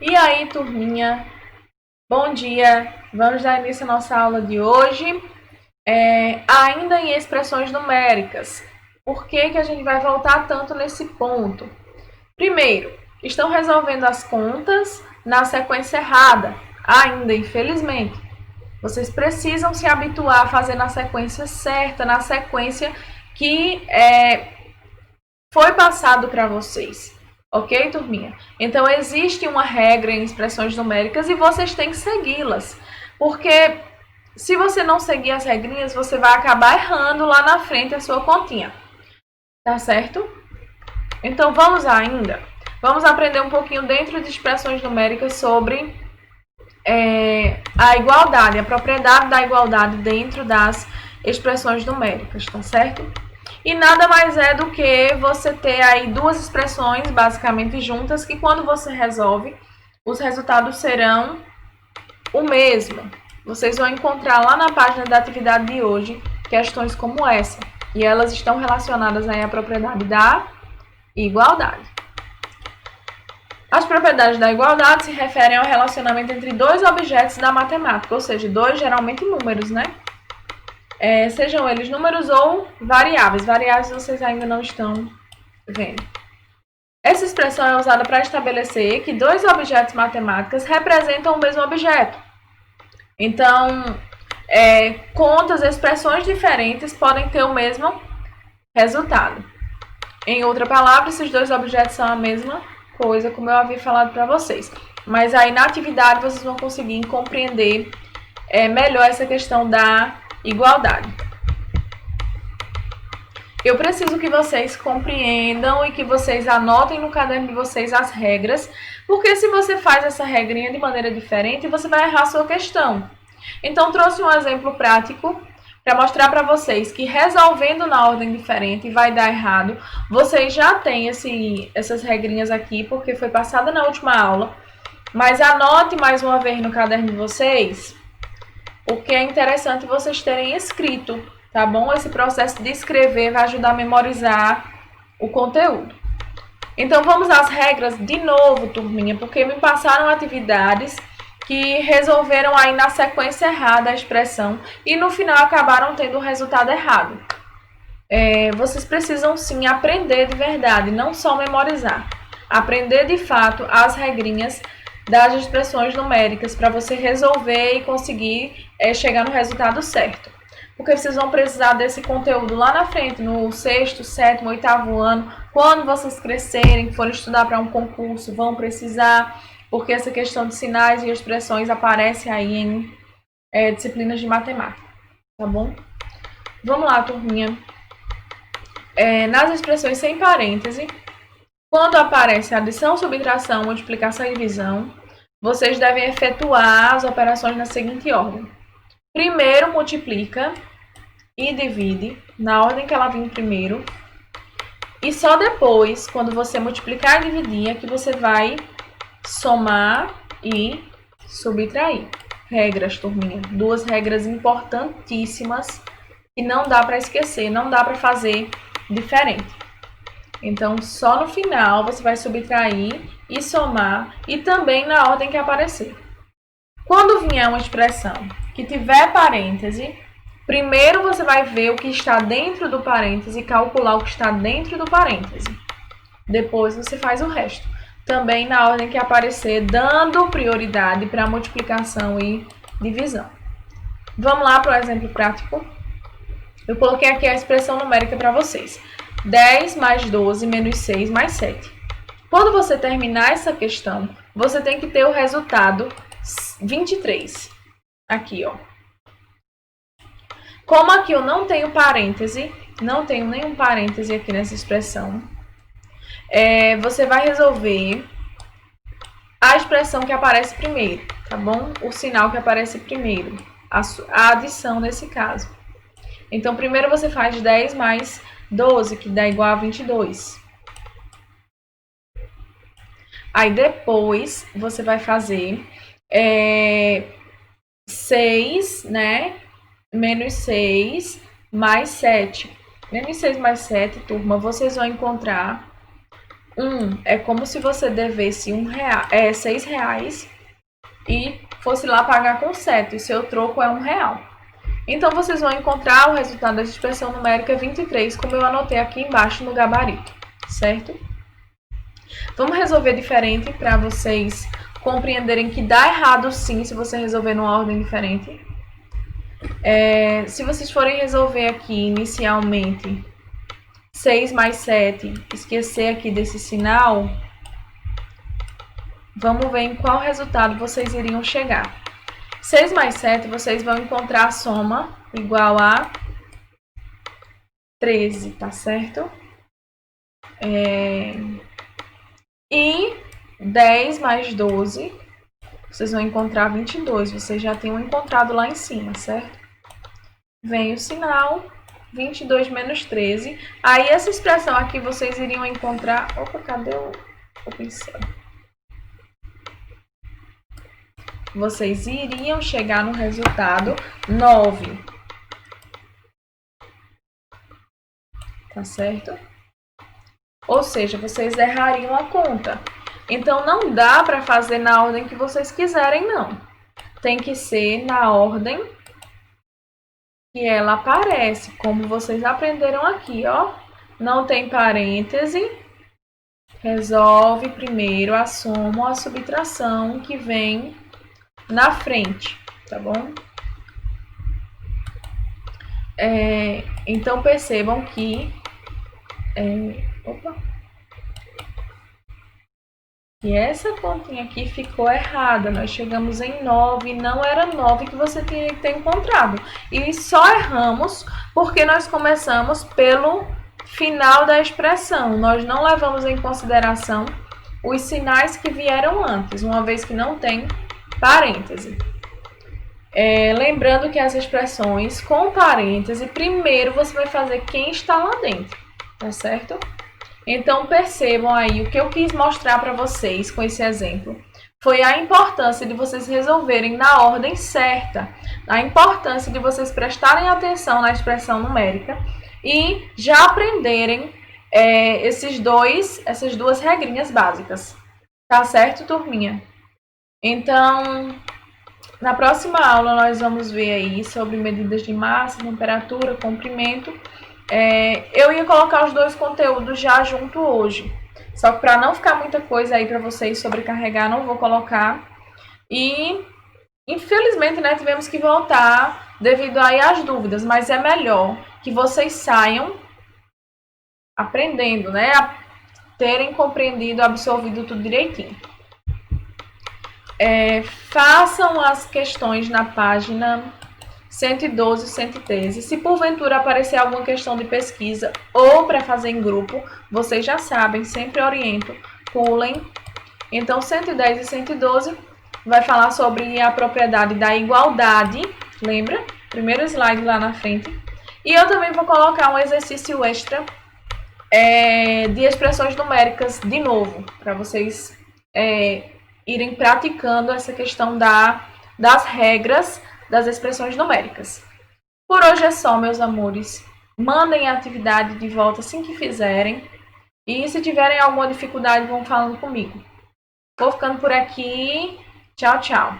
E aí, turminha? Bom dia! Vamos dar início à nossa aula de hoje, ainda em expressões numéricas. Por que a gente vai voltar tanto nesse ponto? Primeiro, estão resolvendo as contas na sequência errada, ainda, infelizmente. Vocês precisam se habituar a fazer na sequência certa, na sequência que foi passado para vocês. Ok, turminha? Então, existe uma regra em expressões numéricas e vocês têm que segui-las. Porque se você não seguir as regrinhas, você vai acabar errando lá na frente a sua continha. Tá certo? Então, vamos ainda. Vamos aprender um pouquinho dentro de expressões numéricas sobre a igualdade, a propriedade da igualdade dentro das expressões numéricas, tá certo? E nada mais é do que você ter aí duas expressões basicamente juntas que quando você resolve, os resultados serão o mesmo. Vocês vão encontrar lá na página da atividade de hoje questões como essa. E elas estão relacionadas aí à propriedade da igualdade. As propriedades da igualdade se referem ao relacionamento entre dois objetos da matemática, ou seja, dois geralmente números, né? Sejam eles números ou variáveis. Variáveis vocês ainda não estão vendo. Essa expressão é usada para estabelecer que dois objetos matemáticos representam o mesmo objeto. Então, contas, expressões diferentes podem ter o mesmo resultado. Em outra palavra, esses dois objetos são a mesma coisa, como eu havia falado para vocês. Mas aí na atividade vocês vão conseguir compreender melhor essa questão da igualdade. Eu preciso que vocês compreendam e que vocês anotem no caderno de vocês as regras, porque se você faz essa regrinha de maneira diferente, você vai errar a sua questão. Então, trouxe um exemplo prático para mostrar para vocês que resolvendo na ordem diferente vai dar errado. Vocês já têm essas regrinhas aqui, porque foi passada na última aula, mas anote mais uma vez no caderno de vocês, porque é interessante vocês terem escrito, tá bom? Esse processo de escrever vai ajudar a memorizar o conteúdo. Então, vamos às regras de novo, turminha, porque me passaram atividades que resolveram aí na sequência errada a expressão e no final acabaram tendo o resultado errado. Vocês precisam sim aprender de verdade, não só memorizar. Aprender de fato as regrinhas das expressões numéricas para você resolver e conseguir chegar no resultado certo. Porque vocês vão precisar desse conteúdo lá na frente, no 6º, 7º, 8º ano, quando vocês crescerem, forem estudar para um concurso, vão precisar, porque essa questão de sinais e expressões aparece aí em disciplinas de matemática, tá bom? Vamos lá, turminha. Nas expressões sem parêntese, quando aparece adição, subtração, multiplicação e divisão, vocês devem efetuar as operações na seguinte ordem. Primeiro multiplica e divide na ordem que ela vem primeiro. E só depois, quando você multiplicar e dividir, é que você vai somar e subtrair. Regras, turminha. Duas regras importantíssimas que não dá para esquecer, não dá para fazer diferente. Então, só no final você vai subtrair e somar e também na ordem que aparecer. Quando vier uma expressão que tiver parêntese, primeiro você vai ver o que está dentro do parêntese e calcular o que está dentro do parêntese. Depois você faz o resto. Também na ordem que aparecer, dando prioridade para multiplicação e divisão. Vamos lá para o exemplo prático. Eu coloquei aqui a expressão numérica para vocês. 10 mais 12 menos 6 mais 7. Quando você terminar essa questão, você tem que ter o resultado 23. Aqui, ó. Como aqui eu não tenho parêntese, não tenho nenhum parêntese aqui nessa expressão, você vai resolver a expressão que aparece primeiro, tá bom? O sinal que aparece primeiro, a adição nesse caso. Então, primeiro você faz 10 mais 12, que dá igual a 22. Aí, depois, você vai fazer 6, né? Menos 6 mais 7. Menos 6 mais 7, turma, vocês vão encontrar É como se você devesse R$ 6 e fosse lá pagar com 7. O seu troco é R$ 1. Então, vocês vão encontrar o resultado da expressão numérica 23, como eu anotei aqui embaixo no gabarito, certo? Vamos resolver diferente para vocês compreenderem que dá errado sim se você resolver numa ordem diferente. Se vocês forem resolver aqui inicialmente 6 mais 7, esquecer aqui desse sinal, vamos ver em qual resultado vocês iriam chegar. 6 mais 7, vocês vão encontrar a soma igual a 13, tá certo? E 10 mais 12, vocês vão encontrar 22. Vocês já tinham encontrado lá em cima, certo? Vem o sinal, 22 menos 13. Aí essa expressão aqui vocês iriam encontrar... Opa, cadê o pincel? Vocês iriam chegar no resultado 9. Tá certo? Ou seja, vocês errariam a conta. Então, não dá para fazer na ordem que vocês quiserem, não. Tem que ser na ordem que ela aparece, como vocês aprenderam aqui, ó. Não tem parêntese. Resolve primeiro a soma ou a subtração que vem na frente, tá bom? Então, percebam que... E essa continha aqui ficou errada. Nós chegamos em 9, não era 9 que você tinha que ter encontrado. E só erramos porque nós começamos pelo final da expressão. Nós não levamos em consideração os sinais que vieram antes, uma vez que não tem parêntese. Lembrando que as expressões com parêntese, primeiro você vai fazer quem está lá dentro, tá certo? Então, percebam aí, o que eu quis mostrar para vocês com esse exemplo foi a importância de vocês resolverem na ordem certa, a importância de vocês prestarem atenção na expressão numérica e já aprenderem essas duas regrinhas básicas. Tá certo, turminha? Então, na próxima aula nós vamos ver aí sobre medidas de massa, temperatura, comprimento. Eu ia colocar os dois conteúdos já junto hoje. Só que para não ficar muita coisa aí para vocês sobrecarregar, não vou colocar. E, infelizmente, né, tivemos que voltar devido aí às dúvidas. Mas é melhor que vocês saiam aprendendo, né? A terem compreendido, absorvido tudo direitinho. Façam as questões na página 112 e 113. Se porventura aparecer alguma questão de pesquisa ou para fazer em grupo, vocês já sabem, sempre oriento, pulem. Então, 110 e 112 vai falar sobre a propriedade da igualdade, lembra? Primeiro slide lá na frente. E eu também vou colocar um exercício extra de expressões numéricas de novo, para vocês irem praticando essa questão das regras das expressões numéricas. Por hoje é só, meus amores. Mandem a atividade de volta assim que fizerem. E se tiverem alguma dificuldade, vão falando comigo. Vou ficando por aqui. Tchau, tchau.